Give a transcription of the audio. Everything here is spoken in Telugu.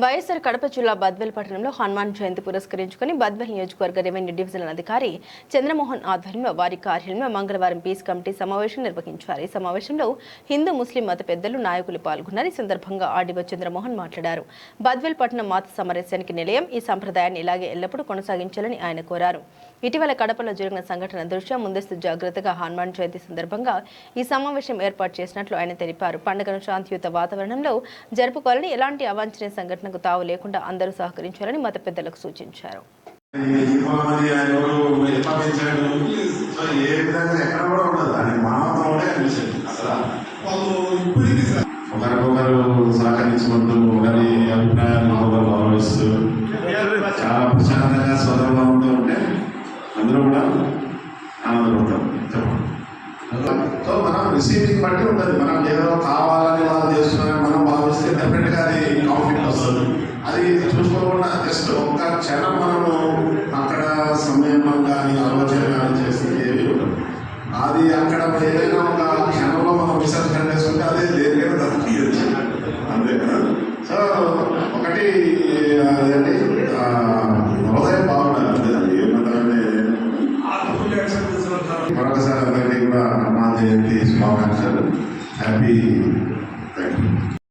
వైఎస్ఆర్ కడప జిల్లా బద్వేల్ పట్టణంలో హనుమాన్ జయంతి పురస్కరించుకుని బద్వేల్ నియోజకవర్గ రెవెన్యూ డివిజనల్ అధికారి చంద్రమోహన్ ఆధ్వర్యంలో వారి కార్యాలయంలో మంగళవారం పీస్ కమిటీ సమావేశం నిర్వహించారు. ఈ సమావేశంలో హిందూ ముస్లిం మత పెద్దలు నాయకులు పాల్గొన్నారు. ఈ సందర్భంగా ఆర్డీఓ చంద్రమోహన్ మాట్లాడారు. బద్వేల్ పట్టణం మాత సమరస్యానికి నిలయం. ఈ సంప్రదాయాన్ని ఇలాగే ఎల్లప్పుడూ కొనసాగించాలని ఆయన కోరారు. ఇటీవల కడపలో జరిగిన సంఘటన దృష్ట్యా ముందస్తు జాగ్రత్తగా హనుమాన్ జయంతి సందర్భంగా ఈ సమావేశం ఏర్పాటు చేసినట్లు ఆయన తెలిపారు. పండుగను శాంతియుత వాతావరణంలో జరుపుకోవాలని, ఎలాంటి అవాంఛనీయ సంఘటనకు తావు లేకుండా అందరూ సహకరించాలని మత పెద్దలకు సూచించారు. ఒకరికొకరు సహకరించుకుంటూ ఒకరి అభిప్రాయాలను ఒకరు గౌరవిస్తూ చాలా ప్రశాంతంగా స్వతంత్రంతో ఉంటే అందరూ కూడా ఆనందపడతారు. సో మనం రిసీవింగ్ బట్టి ఉంటుంది. మనం ఏదో కావాలని వాళ్ళు చేస్తున్నారని మనం భావిస్తే డెఫినెట్గా అది కాన్ఫ్లిక్ట్ వస్తుంది. అది చూసుకోకుండా జస్ట్ ఒక్క క్షణం మనము అక్కడ సమయంలో కానీ ఆలోచన కానీ చేస్తే ఏమి ఉంటుంది. అది అక్కడ ఏదైనా ఒక క్షణంలో మనం విసర్జన చేసుకుంటే అదే దేనికైనా దొరికింది అంతే. సో ఒకటి అదండి హృదయం బాగుండాలి అంతే. అది ఏమంటారంటే మరొకసారి అందరికీ కూడా హనుమాన్ జయంతి శుభాకాంక్షలు. హ్యాపీ